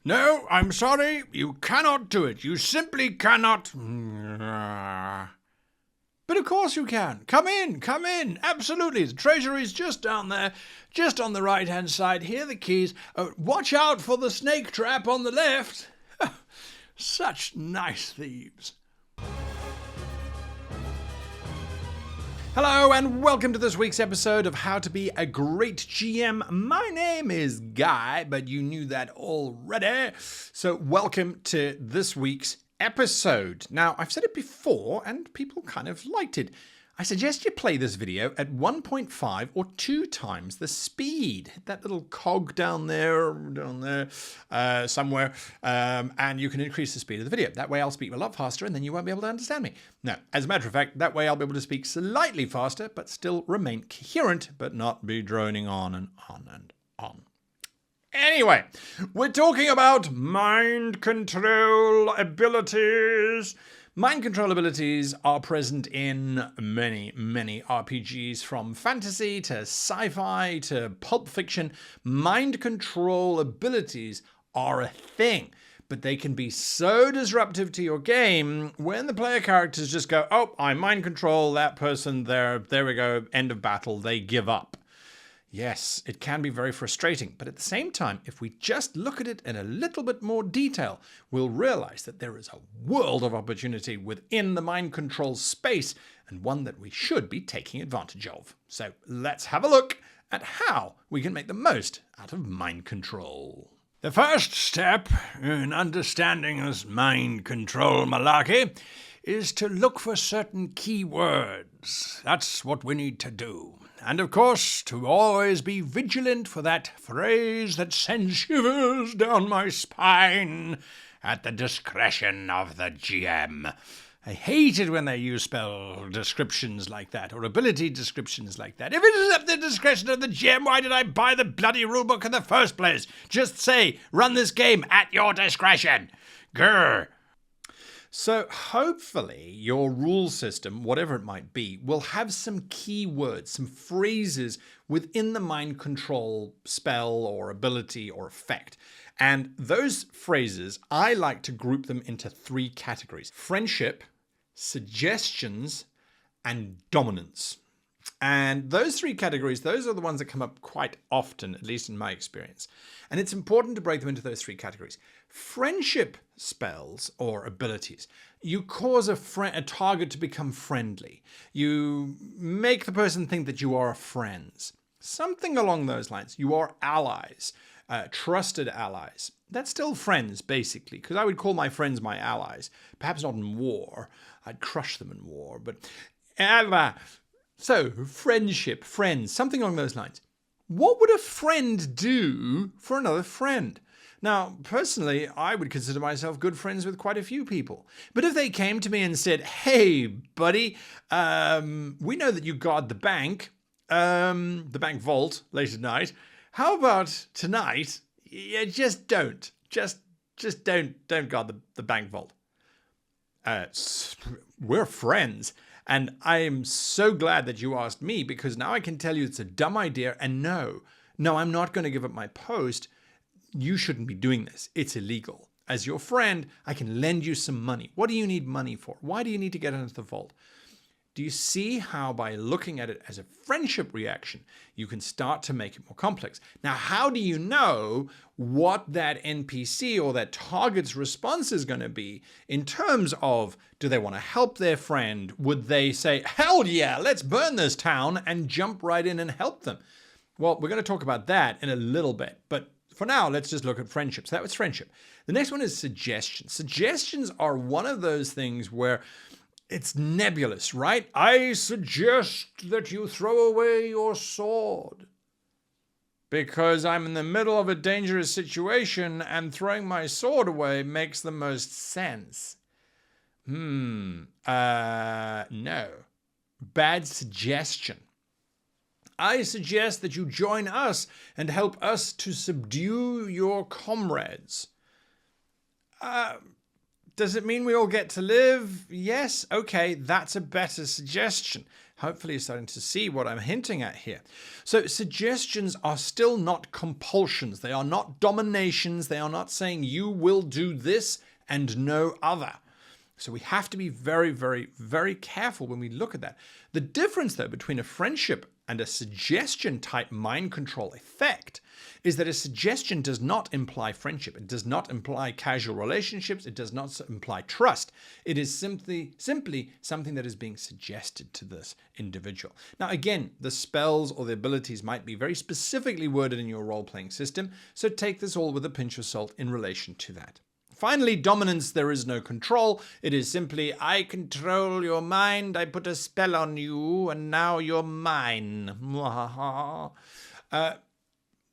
No, I'm sorry, you cannot do it. You simply cannot. But of course you can. Come in. Absolutely. The treasury's just down there, just on the right-hand side. Here are the keys. Watch out for the snake trap on the left. Such nice thieves. Hello and welcome to this week's episode of How to Be a Great GM. My name is Guy, but you knew that already. So welcome to this week's episode. Now, I've said it before and people kind of liked it. I suggest you play this video at 1.5 or 2 times the speed. Hit that little cog down there somewhere, and you can increase the speed of the video. That way I'll speak a lot faster and then you won't be able to understand me. No, as a matter of fact, that way I'll be able to speak slightly faster, but still remain coherent, but not be droning on and on and on. Anyway, we're talking about mind control abilities. Mind control abilities are present in many RPGs, from fantasy to sci-fi to pulp fiction. Mind control abilities are a thing, but they can be so disruptive to your game when the player characters just go, oh, I mind control that person there we go, end of battle, they give up. Yes, it can be very frustrating, but at the same time, if we just look at it in a little bit more detail, we'll realize that there is a world of opportunity within the mind control space, and one that we should be taking advantage of. So let's have a look at how we can make the most out of mind control. The first step in understanding this mind control malarkey is to look for certain keywords. That's what we need to do. And of course, to always be vigilant for that phrase that sends shivers down my spine, at the discretion of the GM. I hate it when they use spell descriptions like that, or ability descriptions like that. If it is at the discretion of the GM, why did I buy the bloody rulebook in the first place? Just say, run this game at your discretion. Grr. So hopefully your rule system, whatever it might be, will have some keywords, some phrases within the mind control spell or ability or effect. And those phrases, I like to group them into 3 categories: friendship, suggestions, and dominance. And those 3 categories, those are the ones that come up quite often, at least in my experience. And it's important to break them into those 3 categories. Friendship spells or abilities. You cause a target to become friendly. You make the person think that you are friends. Something along those lines. You are allies, trusted allies. That's still friends, basically, because I would call my friends my allies. Perhaps not in war. I'd crush them in war, but... So, friendship, friends, something along those lines. What would a friend do for another friend? Now, personally, I would consider myself good friends with quite a few people. But if they came to me and said, hey, buddy, we know that you guard the bank vault late at night. How about tonight? Yeah, just don't. Just don't guard the bank vault. We're friends. And I am so glad that you asked me, because now I can tell you it's a dumb idea. And no, I'm not going to give up my post. You shouldn't be doing this. It's illegal. As your friend, I can lend you some money. What do you need money for? Why do you need to get into the vault? Do you see how by looking at it as a friendship reaction, you can start to make it more complex? Now, how do you know what that NPC or that target's response is going to be in terms of, do they want to help their friend? Would they say, hell yeah, let's burn this town, and jump right in and help them? Well, we're going to talk about that in a little bit, but for now, let's just look at friendship. So that was friendship. The next one is suggestions. Suggestions are one of those things where it's nebulous, right? I suggest that you throw away your sword because I'm in the middle of a dangerous situation and throwing my sword away makes the most sense. No. Bad suggestion. I suggest that you join us and help us to subdue your comrades. Does it mean we all get to live? Yes. Okay, that's a better suggestion. Hopefully you're starting to see what I'm hinting at here. So suggestions are still not compulsions. They are not dominations. They are not saying you will do this and no other. So we have to be very, very, very careful when we look at that. The difference, though, between a friendship and a suggestion type mind control effect is that a suggestion does not imply friendship. It does not imply casual relationships. It does not imply trust. It is simply something that is being suggested to this individual. Now, again, the spells or the abilities might be very specifically worded in your role-playing system, so take this all with a pinch of salt in relation to that. Finally, dominance, there is no control. It is simply, I control your mind, I put a spell on you, and now you're mine.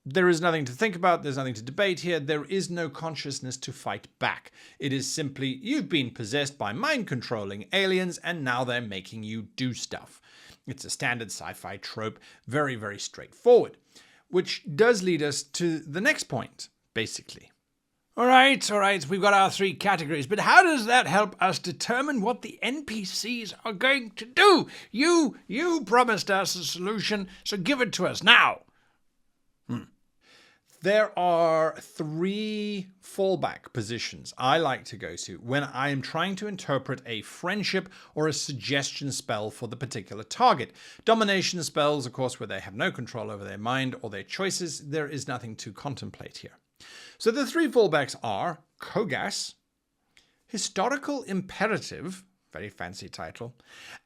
There is nothing to think about, there's nothing to debate here, there is no consciousness to fight back. It is simply, you've been possessed by mind-controlling aliens, and now they're making you do stuff. It's a standard sci-fi trope, very, very straightforward. Which does lead us to the next point, basically. All right, we've got our 3 categories, but how does that help us determine what the NPCs are going to do? You promised us a solution, so give it to us now. There are 3 fallback positions I like to go to when I am trying to interpret a friendship or a suggestion spell for the particular target. Domination spells, of course, where they have no control over their mind or their choices, there is nothing to contemplate here. So the 3 fallbacks are Kogas, Historical Imperative, very fancy title,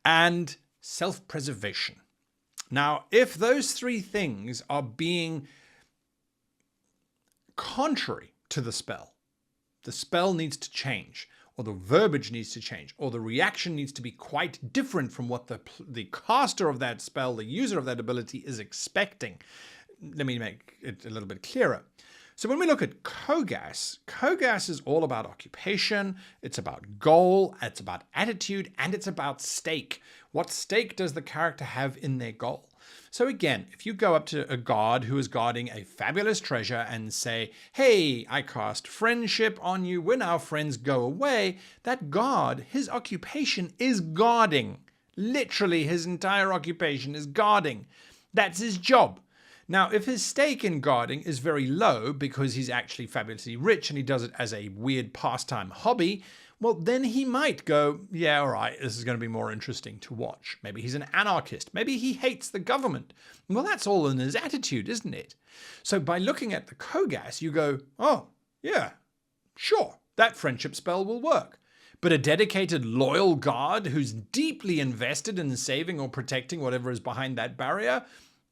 and Self-Preservation. Now, if those 3 things are being contrary to the spell needs to change, or the verbiage needs to change, or the reaction needs to be quite different from what the caster of that spell, the user of that ability, is expecting. Let me make it a little bit clearer. So when we look at Kogas, Kogas is all about occupation, it's about goal, it's about attitude, and it's about stake. What stake does the character have in their goal? So again, if you go up to a guard who is guarding a fabulous treasure and say, hey, I cast friendship on you, when our friends go away, that guard, his occupation is guarding. Literally, his entire occupation is guarding. That's his job. Now, if his stake in guarding is very low because he's actually fabulously rich and he does it as a weird pastime hobby, well, then he might go, yeah, all right, this is going to be more interesting to watch. Maybe he's an anarchist. Maybe he hates the government. Well, that's all in his attitude, isn't it? So by looking at the Kogas, you go, oh, yeah, sure, that friendship spell will work. But a dedicated, loyal guard who's deeply invested in saving or protecting whatever is behind that barrier,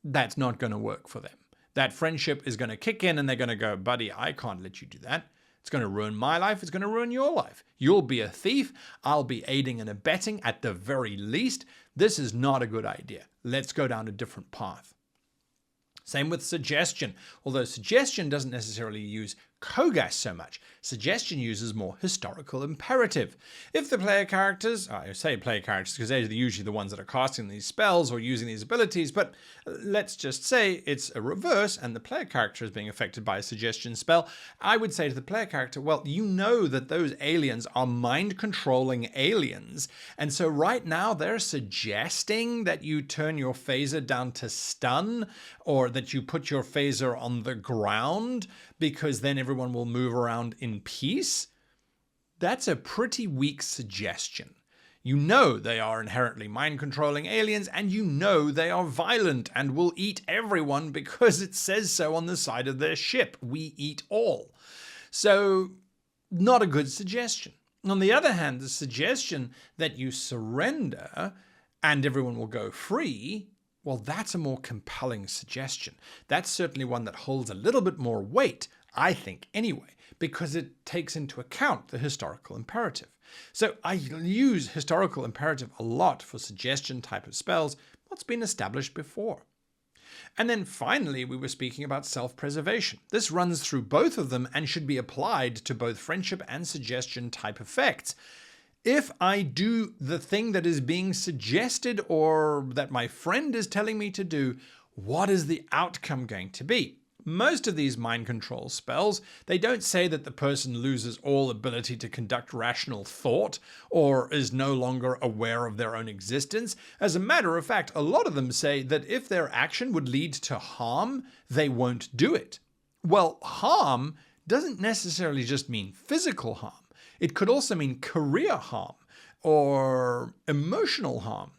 that's not going to work for them. That friendship is going to kick in and they're going to go, buddy, I can't let you do that. It's going to ruin my life. It's going to ruin your life. You'll be a thief. I'll be aiding and abetting at the very least. This is not a good idea. Let's go down a different path. Same with suggestion. Although suggestion doesn't necessarily use Kogas so much. Suggestion uses more historical imperative. If the player characters, I say player characters because they're usually the ones that are casting these spells or using these abilities, but let's just say it's a reverse and the player character is being affected by a suggestion spell, I would say to the player character, well, you know that those aliens are mind-controlling aliens, and so right now they're suggesting that you turn your phaser down to stun or that you put your phaser on the ground because then everyone will move around in peace. That's a pretty weak suggestion. You know they are inherently mind-controlling aliens, and you know they are violent and will eat everyone because it says so on the side of their ship. We eat all. So, not a good suggestion. On the other hand, the suggestion that you surrender and everyone will go free, well, that's a more compelling suggestion. That's certainly one that holds a little bit more weight, I think, anyway, because it takes into account the historical imperative. So I use historical imperative a lot for suggestion type of spells, what's been established before. And then finally, we were speaking about self-preservation. This runs through both of them and should be applied to both friendship and suggestion type effects. If I do the thing that is being suggested or that my friend is telling me to do, what is the outcome going to be? most of these mind control spells, they don't say that the person loses all ability to conduct rational thought or is no longer aware of their own existence. As a matter of fact, a lot of them say that if their action would lead to harm, they won't do it. Well, harm doesn't necessarily just mean physical harm. It could also mean career harm or emotional harm.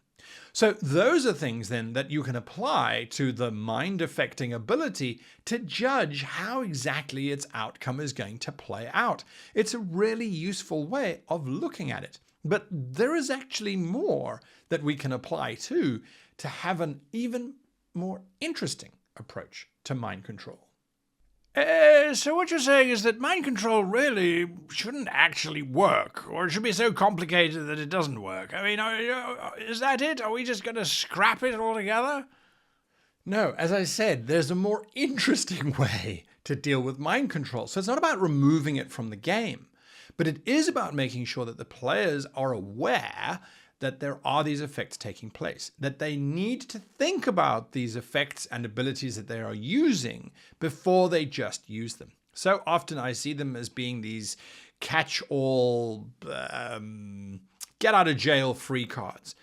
So those are things then that you can apply to the mind-affecting ability to judge how exactly its outcome is going to play out. It's a really useful way of looking at it. But there is actually more that we can apply to have an even more interesting approach to mind control. So what you're saying is that mind control really shouldn't actually work, or it should be so complicated that it doesn't work. I mean, is that it? Are we just going to scrap it altogether? No, as I said, there's a more interesting way to deal with mind control. So it's not about removing it from the game, but it is about making sure that the players are aware that there are these effects taking place, that they need to think about these effects and abilities that they are using before they just use them. So often I see them as being these catch-all, get-out-of-jail-free cards.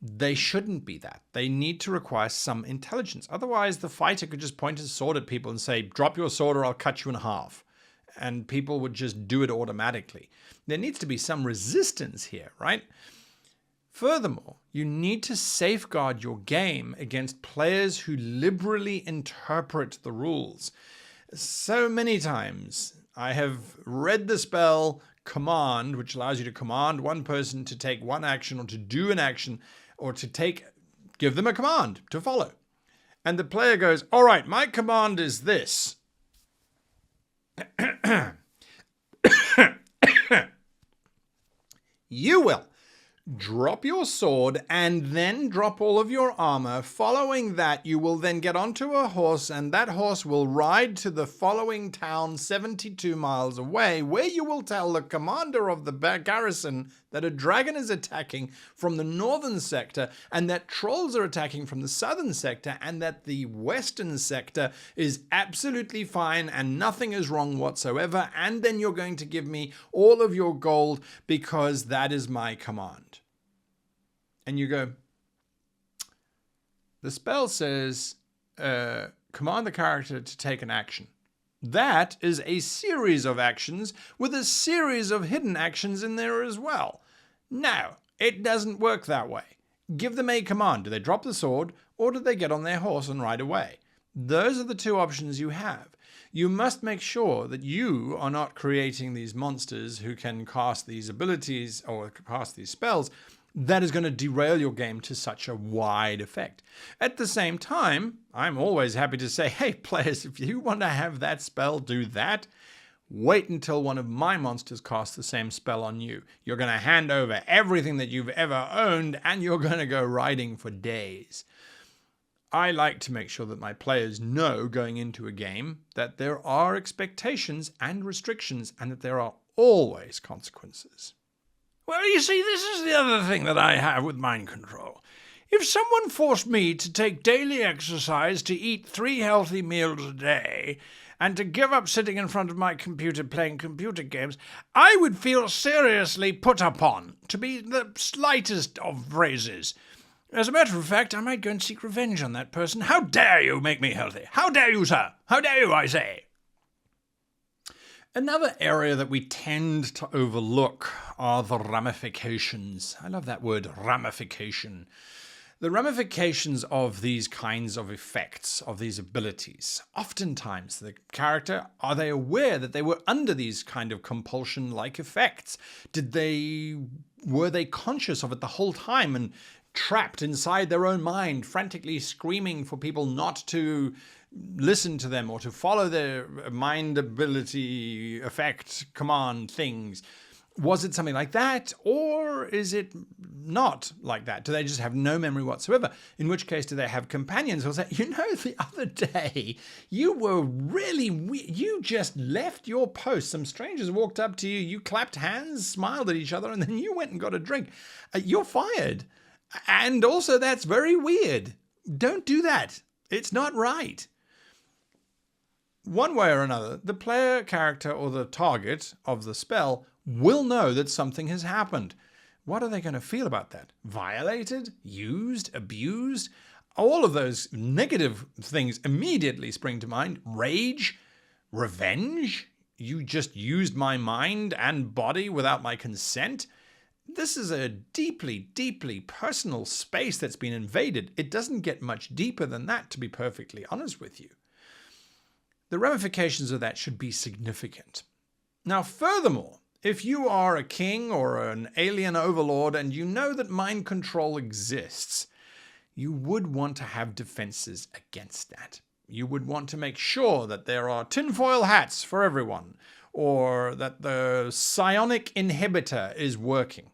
They shouldn't be that. They need to require some intelligence. Otherwise, the fighter could just point his sword at people and say, drop your sword or I'll cut you in half. And people would just do it automatically. There needs to be some resistance here, right? Furthermore, you need to safeguard your game against players who liberally interpret the rules. So many times I have read the spell command, which allows you to command one person to take one action or to do an action or to give them a command to follow. And the player goes, all right, my command is this. You will drop your sword and then drop all of your armor. Following that, you will then get onto a horse, and that horse will ride to the following town 72 miles away, where you will tell the commander of the garrison that a dragon is attacking from the northern sector and that trolls are attacking from the southern sector and that the western sector is absolutely fine and nothing is wrong whatsoever, and then you're going to give me all of your gold because that is my command. And you go, the spell says, command the character to take an action. That is a series of actions with a series of hidden actions in there as well. No, it doesn't work that way. Give them a command. Do they drop the sword or do they get on their horse and ride away? Those are the two options you have. You must make sure that you are not creating these monsters who can cast these abilities or cast these spells that is going to derail your game to such a wide effect. At the same time, I'm always happy to say, hey, players, if you want to have that spell do that, wait until one of my monsters casts the same spell on you. You're going to hand over everything that you've ever owned, and you're going to go riding for days. I like to make sure that my players know going into a game that there are expectations and restrictions, and that there are always consequences. Well, you see, this is the other thing that I have with mind control. If someone forced me to take daily exercise, to eat 3 healthy meals a day, and to give up sitting in front of my computer playing computer games, I would feel seriously put upon, to be the slightest of phrases. As a matter of fact, I might go and seek revenge on that person. How dare you make me healthy? How dare you, sir? How dare you, I say? Another area that we tend to overlook are the ramifications. I love that word, ramification. The ramifications of these kinds of effects, of these abilities. Oftentimes, the character, are they aware that they were under these kind of compulsion-like effects? Were they conscious of it the whole time and trapped inside their own mind, frantically screaming for people not to listen to them or to follow their mind ability, effect, command things? Was it something like that, or is it not like that? Do they just have no memory whatsoever? In which case, do they have companions who'll say, the other day, you were really you just left your post. Some strangers walked up to you, you clapped hands, smiled at each other, and then you went and got a drink. You're fired. And also, that's very weird. Don't do that. It's not right. one way or another, the player character or the target of the spell will know that something has happened. What are they going to feel about that? Violated? Used? Abused? All of those negative things immediately spring to mind. Rage? Revenge? You just used my mind and body without my consent? This is a deeply, deeply personal space that's been invaded. It doesn't get much deeper than that, to be perfectly honest with you. The ramifications of that should be significant. Now, furthermore, if you are a king or an alien overlord and you know that mind control exists, you would want to have defenses against that. You would want to make sure that there are tinfoil hats for everyone, or that the psionic inhibitor is working.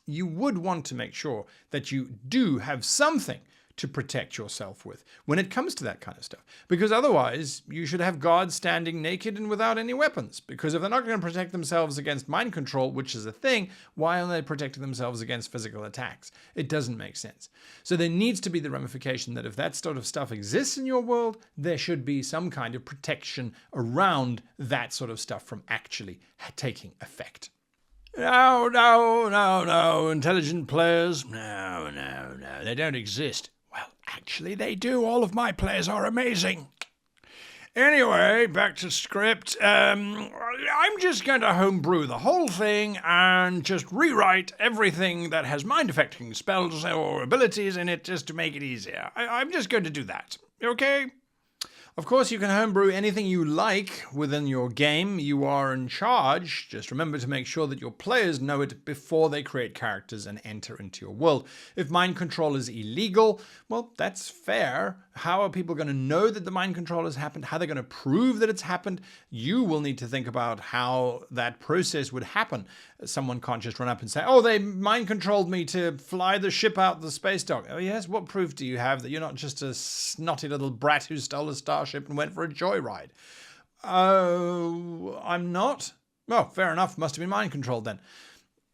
You would want to make sure that you do have something to protect yourself with when it comes to that kind of stuff. Because otherwise, you should have guards standing naked and without any weapons. Because if they're not going to protect themselves against mind control, which is a thing, why are they protecting themselves against physical attacks? It doesn't make sense. So there needs to be the ramification that if that sort of stuff exists in your world, there should be some kind of protection around that sort of stuff from actually taking effect. No, intelligent players. No, they don't exist. Well, actually they do. All of my players are amazing. Anyway, back to script. I'm just going to homebrew the whole thing and just rewrite everything that has mind-affecting spells or abilities in it just to make it easier. I'm just going to do that. Okay? Of course, you can homebrew anything you like within your game. You are in charge. Just remember to make sure that your players know it before they create characters and enter into your world. If mind control is illegal, well, that's fair. How are people going to know that the mind control has happened? How are they going to prove that it's happened? You will need to think about how that process would happen. Someone can't just run up and say, oh, they mind controlled me to fly the ship out the space dock. Oh, yes? What proof do you have that you're not just a snotty little brat who stole a starship and went for a joyride? Oh, I'm not? Oh, fair enough. Must have been mind controlled then.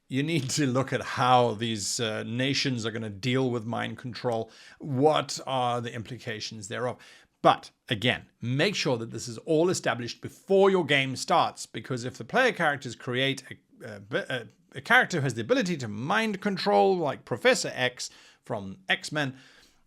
You need to look at how these nations are going to deal with mind control. What are the implications thereof? But again, make sure that this is all established before your game starts, because if the player characters create a character who has the ability to mind control, like Professor X from X-Men,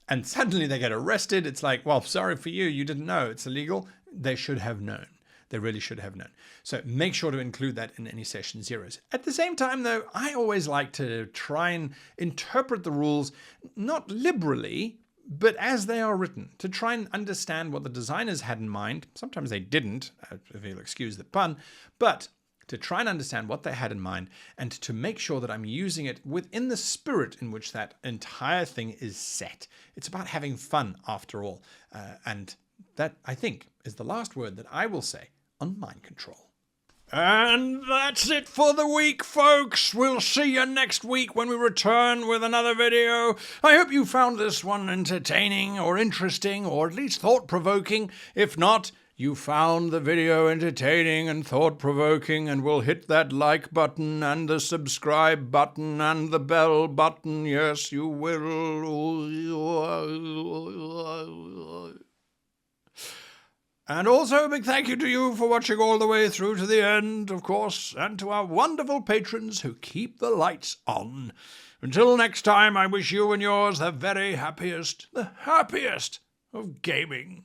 and suddenly they get arrested, it's like, well, sorry for you, you didn't know, it's illegal. They should have known. They really should have known. So make sure to include that in any session zeros. At the same time, though, I always like to try and interpret the rules, not liberally, but as they are written, to try and understand what the designers had in mind. Sometimes they didn't, if you'll excuse the pun, but to try and understand what they had in mind and to make sure that I'm using it within the spirit in which that entire thing is set. It's about having fun, after all. And that, I think, is the last word that I will say on mind control. And that's it for the week, folks. We'll see you next week when we return with another video. I hope you found this one entertaining or interesting or at least thought-provoking. If not, you found the video entertaining and thought-provoking and will hit that like button and the subscribe button and the bell button. Yes, you will. And also a big thank you to you for watching all the way through to the end, of course, and to our wonderful patrons who keep the lights on. Until next time, I wish you and yours the happiest of gaming.